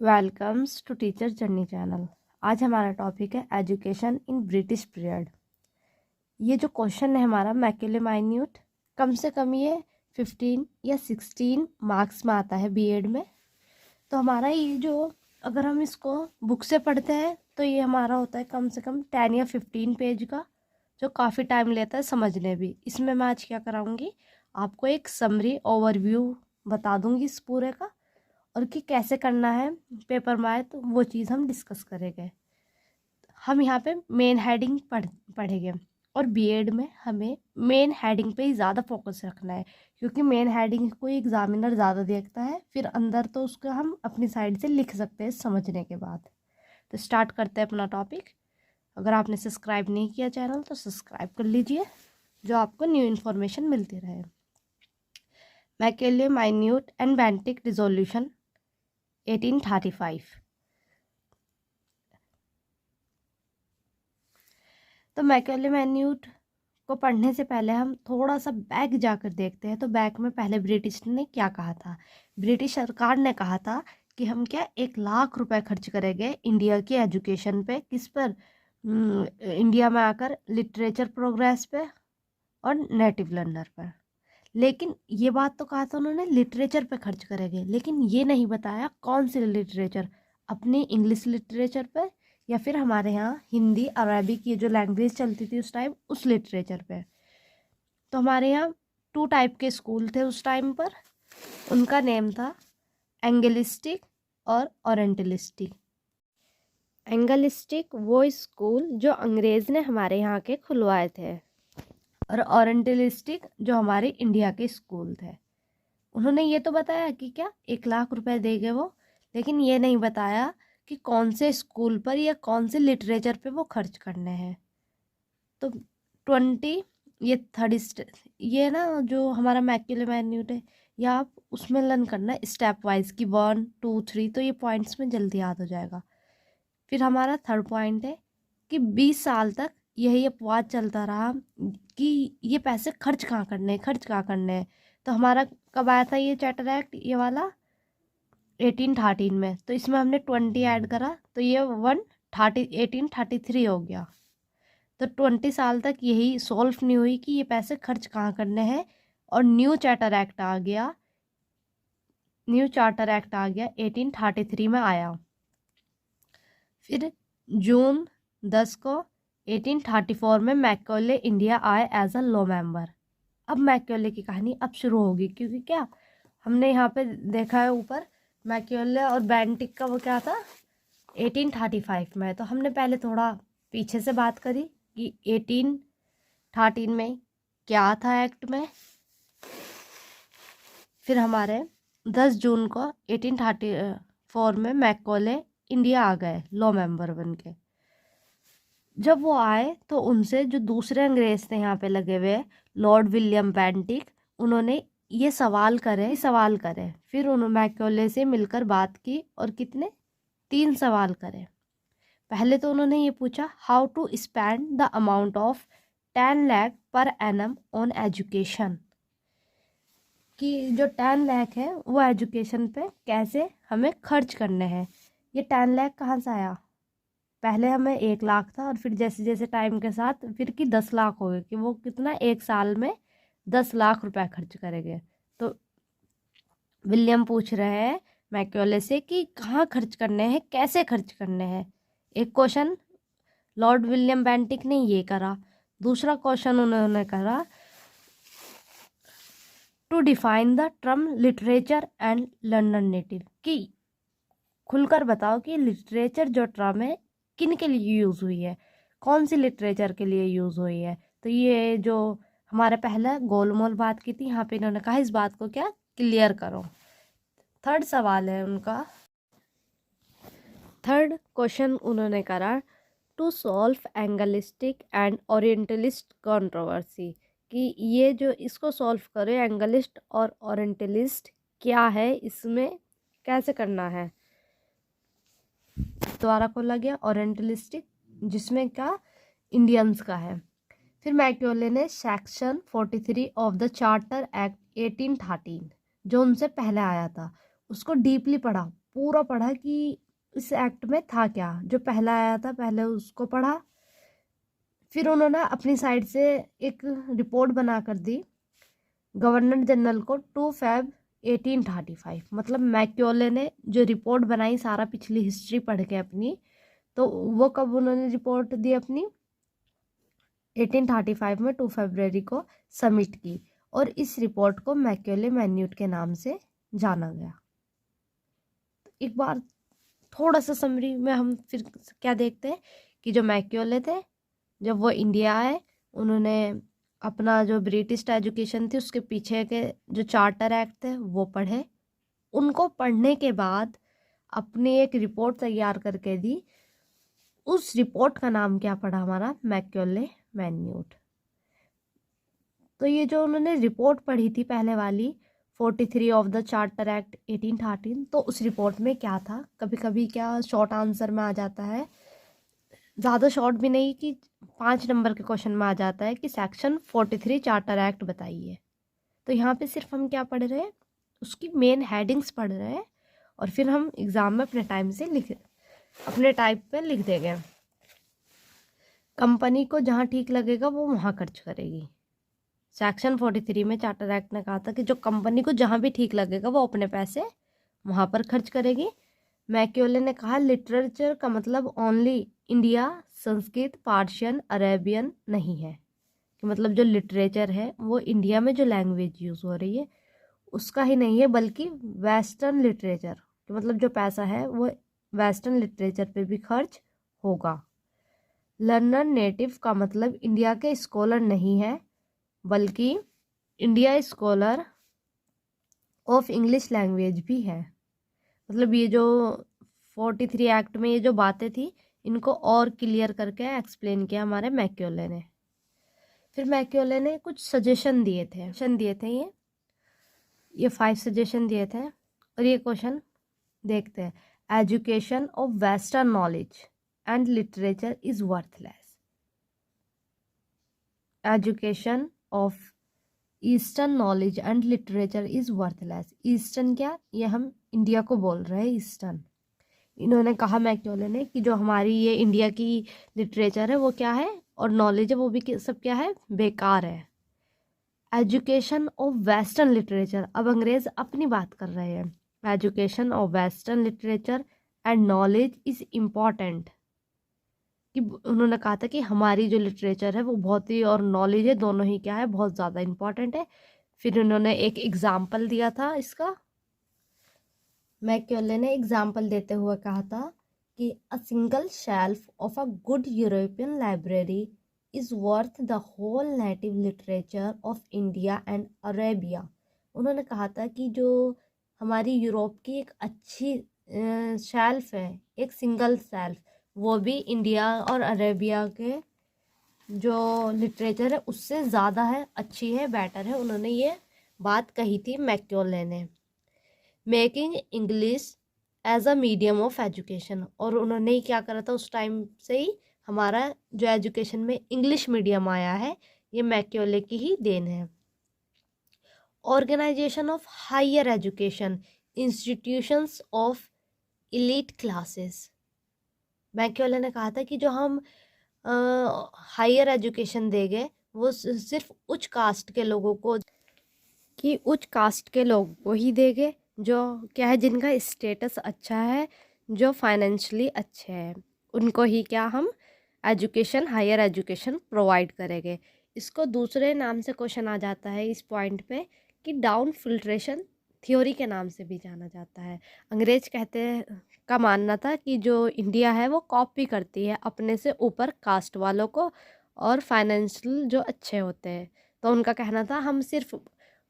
Welcomes to teacher journey channel. आज हमारा topic है एजुकेशन इन ब्रिटिश पीरियड। ये जो क्वेश्चन है हमारा मैकेले माइन्यूट, कम से कम ये 15 या 16 मार्क्स में आता है बीएड में। तो हमारा ये जो अगर हम इसको बुक से पढ़ते हैं तो ये हमारा होता है कम से कम 10 या 15 पेज का, जो काफ़ी टाइम लेता है समझने भी। इसमें मैं आज क्या कराऊंगी, आपको एक समरी ओवरव्यू बता दूंगी इस पूरे का, और कि कैसे करना है पेपर में आए तो वो चीज़ हम डिस्कस करेंगे। हम यहाँ पे मेन हेडिंग पढ़ेंगे, और बीएड में हमें मेन हेडिंग पे ही ज़्यादा फोकस रखना है, क्योंकि मेन हेडिंग को एग्जामिनर ज़्यादा देखता है, फिर अंदर तो उसको हम अपनी साइड से लिख सकते हैं समझने के बाद। तो स्टार्ट करते हैं अपना टॉपिक। अगर आपने सब्सक्राइब नहीं किया चैनल तो सब्सक्राइब कर लीजिए, जो आपको न्यू इन्फॉर्मेशन मिलती रहे। Macaulay minute and Bentinck resolution 1835। तो मैकेले माइन्यूट को पढ़ने से पहले हम थोड़ा सा बैक जाकर देखते हैं। तो बैक में पहले ब्रिटिश ने क्या कहा था। ब्रिटिश सरकार ने कहा था कि हम क्या 1 लाख रुपए खर्च करेंगे इंडिया की एजुकेशन पे। किस पर? इंडिया में आकर लिटरेचर प्रोग्रेस पे और नेटिव लर्नर पर। लेकिन ये बात तो कहा था उन्होंने लिटरेचर पे खर्च करेंगे, लेकिन ये नहीं बताया कौन सी लिटरेचर, अपनी इंग्लिश लिटरेचर पे या फिर हमारे यहाँ हिंदी अरबिक ये जो लैंग्वेज चलती थी उस टाइम उस लिटरेचर पे। तो हमारे यहाँ 2 टाइप के स्कूल थे उस टाइम पर। उनका नेम था एंगलिस्टिक और ओरेंटलिस्टिक। एंगलिस्टिक वो स्कूल जो अंग्रेज़ ने हमारे यहाँ के खुलवाए थे, और ओरेंटलिस्टिक जो हमारे इंडिया के स्कूल थे। उन्होंने ये तो बताया कि क्या 1 लाख रुपए देंगे वो, लेकिन ये नहीं बताया कि कौन से स्कूल पर या कौन से लिटरेचर पे वो खर्च करने हैं। तो 20 ये ये ना जो हमारा मैकेले माइन्यूट है, या आप उसमें लर्न करना स्टेप वाइज कि 1 2 3, तो ये पॉइंट्स में जल्दी याद हो जाएगा। फिर हमारा थर्ड पॉइंट है कि 20 साल तक यही अपवाद चलता रहा कि ये पैसे खर्च कहाँ करने हैं। तो हमारा कब आया था ये चार्टर एक्ट, ये वाला 1813 में। तो इसमें हमने 20 ऐड करा तो ये 1833 हो गया। तो 20 साल तक यही सॉल्व नहीं हुई कि ये पैसे खर्च कहाँ करने हैं, और न्यू चार्टर एक्ट आ गया 1833 में आया। फिर जून 10 को 1834 में मैकेले इंडिया आए एज अ लॉ मेंबर। अब मैकेले की कहानी अब शुरू होगी, क्योंकि क्या हमने यहाँ पे देखा है ऊपर मैकेले और बेंटिक का वो क्या था 1835 में। तो हमने पहले थोड़ा पीछे से बात करी कि 1813 में क्या था एक्ट में। फिर हमारे 10 जून को 1834 में मैकेले इंडिया आ गए लॉ मेंबर बन के। जब वो आए तो उनसे जो दूसरे अंग्रेज थे यहाँ पे लगे हुए लॉर्ड विलियम बेंटिक, उन्होंने ये सवाल करे। फिर उन्होंने मैकेले से मिलकर बात की और कितने 3 सवाल करे। पहले तो उन्होंने ये पूछा how to spend the amount of 10 lakh per annum on education, कि जो 10 लाख है वो एजुकेशन पे कैसे हमें खर्च करने हैं। ये 10 लाख कहाँ से आया? पहले हमें 1 लाख था, और फिर जैसे जैसे टाइम के साथ फिर कि 10 लाख हो गए, कि वो कितना 1 साल में 10 लाख रुपए खर्च करेंगे। तो विलियम पूछ रहे हैं मैकेले से कि कहाँ खर्च करने हैं, कैसे खर्च करने हैं। एक क्वेश्चन लॉर्ड विलियम बेंटिक ने ये करा। दूसरा क्वेश्चन उन्होंने करा to define the term literature and London native, कि खुलकर बताओ कि लिटरेचर जो टर्म है किन के लिए यूज़ हुई है, कौन सी लिटरेचर के लिए यूज़ हुई है। तो ये जो हमारे पहले गोलमोल बात की थी, यहाँ पे इन्होंने कहा इस बात को क्या क्लियर करो। थर्ड सवाल है उनका, थर्ड क्वेश्चन उन्होंने करा to solve anglicist and orientalist controversy, कि ये जो इसको सॉल्व करो एंगलिस्ट और ओरिएंटलिस्ट क्या है, इसमें कैसे करना है। दोबारा खोला गया ओरिएंटलिस्टिक, जिसमें क्या इंडियंस का है। फिर मैकेले ने section 43 of the charter act 1813 जो उनसे पहले आया था उसको डीपली पढ़ा, पूरा पढ़ा कि इस एक्ट में था क्या, जो पहला आया था पहले उसको पढ़ा। फिर उन्होंने अपनी साइड से एक रिपोर्ट बना कर दी गवर्नर जनरल को 2 Feb 1835। मतलब मैक्योले ने जो रिपोर्ट बनाई सारा पिछली हिस्ट्री पढ़ के अपनी, तो वो कब उन्होंने रिपोर्ट दी अपनी 1835 में 2 फरवरी को सबमिट की, और इस रिपोर्ट को मैक्योले मैन्यूट के नाम से जाना गया। एक बार थोड़ा सा समरी में हम फिर क्या देखते हैं कि जो मैक्योले थे जब वो इंडिया आए, उन्होंने अपना जो ब्रिटिश एजुकेशन थी उसके पीछे के जो चार्टर एक्ट थे वो पढ़े। उनको पढ़ने के बाद अपनी एक रिपोर्ट तैयार करके दी। उस रिपोर्ट का नाम क्या पड़ा हमारा, मैक्योले मैन्यूट। तो ये जो उन्होंने रिपोर्ट पढ़ी थी पहले वाली 43 ऑफ द चार्टर एक्ट 1813, तो उस रिपोर्ट में क्या था, कभी कभी क्या शॉर्ट आंसर में आ जाता है, ज़्यादा शॉर्ट भी नहीं कि 5 नंबर के क्वेश्चन में आ जाता है कि सेक्शन 43 चार्टर एक्ट बताइए। तो यहाँ पे सिर्फ हम क्या पढ़ रहे हैं, उसकी मेन हेडिंग्स पढ़ रहे हैं, और फिर हम एग्ज़ाम में अपने टाइम से अपने टाइप पे लिख देंगे। कंपनी को जहाँ ठीक लगेगा वो वहाँ खर्च करेगी। सेक्शन 43 में चार्टर एक्ट ने कहा था कि जो कंपनी को जहाँ भी ठीक लगेगा वो अपने पैसे वहाँ पर खर्च करेगी। मैक्योले ने कहा लिटरेचर का मतलब only India, Sanskrit, Persian, Arabian नहीं है, कि मतलब जो लिटरेचर है वो इंडिया में जो लैंग्वेज यूज़ हो रही है उसका ही नहीं है, बल्कि वेस्टर्न लिटरेचर, कि मतलब जो पैसा है वो वेस्टर्न लिटरेचर पे भी खर्च होगा। लर्नर नेटिव का मतलब इंडिया के स्कॉलर नहीं है, बल्कि India scholar of English language भी है। मतलब ये जो 43 एक्ट में ये जो बातें थी इनको और क्लियर करके एक्सप्लेन किया हमारे मैक्योले ने। फिर मैक्योले ने कुछ सजेशन दिए थे ये 5 सजेशन दिए थे, और ये क्वेश्चन देखते हैं। Education of western knowledge and literature is worthless. Education of eastern knowledge and literature is worthless. Eastern क्या, ये हम इंडिया को बोल रहे हैं ईस्टर्न। इन्होंने कहा मैक्योले ने कि जो हमारी ये इंडिया की लिटरेचर है वो क्या है, और नॉलेज है वो भी सब क्या है, बेकार है। एजुकेशन ऑफ वेस्टर्न लिटरेचर, अब अंग्रेज अपनी बात कर रहे हैं। Education of western literature and knowledge is important, कि उन्होंने कहा था कि हमारी जो लिटरेचर है वो बहुत ही, और नॉलेज है, दोनों ही क्या है, बहुत ज़्यादा इम्पॉर्टेंट है। फिर उन्होंने एक एग्जाम्पल दिया था इसका। मैक्योले ने एग्जाम्पल देते हुए कहा था कि a single shelf of a good European library is worth the whole native literature of India and Arabia. उन्होंने कहा था कि जो हमारी यूरोप की एक अच्छी शेल्फ है, एक सिंगल शेल्फ, वो भी इंडिया और अरेबिया के जो लिटरेचर है उससे ज़्यादा है, अच्छी है, बेटर है। उन्होंने ये बात कही थी मैक्योले ने। Making English as a medium of education, और उन्होंने ही क्या करा था उस टाइम से ही हमारा जो एजुकेशन में इंग्लिश मीडियम आया है ये मैक्योले की ही देन है। Organisation of higher education, institutions of elite classes. Macaulay ने कहा था कि जो हम हायर एजुकेशन देंगे वो सिर्फ उच्च कास्ट के लोगों को, कि उच्च कास्ट के लोगों को ही देंगे, जो क्या है, जिनका स्टेटस अच्छा है, जो फाइनेंशियली अच्छे हैं, उनको ही क्या हम एजुकेशन, हायर एजुकेशन प्रोवाइड करेंगे। इसको दूसरे नाम से क्वेश्चन आ जाता है इस पॉइंट पे कि डाउन फिल्ट्रेशन थ्योरी के नाम से भी जाना जाता है। अंग्रेज कहते हैं, का मानना था कि जो इंडिया है वो कॉपी करती है अपने से ऊपर कास्ट वालों को, और फाइनेंशियल जो अच्छे होते हैं, तो उनका कहना था हम सिर्फ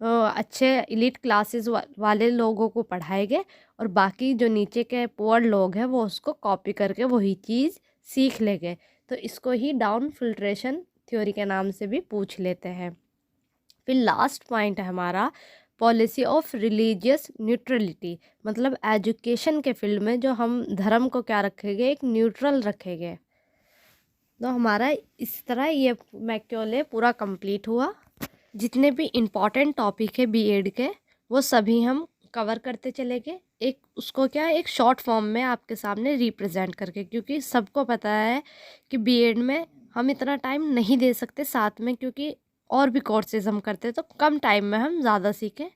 अच्छे इलीट क्लासेस वाले लोगों को पढ़ाएंगे, और बाकी जो नीचे के पुअर लोग हैं वो उसको कॉपी करके वही चीज़ सीख लेंगे। तो इसको ही डाउन फिल्ट्रेशन थ्योरी के नाम से भी पूछ लेते हैं। फिर लास्ट पॉइंट है हमारा पॉलिसी ऑफ रिलीजियस न्यूट्रलिटी, मतलब एजुकेशन के फील्ड में जो हम धर्म को क्या रखेंगे, एक न्यूट्रल रखेंगे। तो हमारा इस तरह ये मैक्योले पूरा कंप्लीट हुआ। जितने भी इम्पॉर्टेंट टॉपिक है बीएड के वो सभी हम कवर करते चले गए। एक उसको क्या है, एक शॉर्ट फॉर्म में आपके सामने रिप्रेजेंट करके, क्योंकि सबको पता है कि बीएड में हम इतना टाइम नहीं दे सकते साथ में, क्योंकि और भी कोर्सेज हम करते हैं तो कम टाइम में हम ज़्यादा सीखें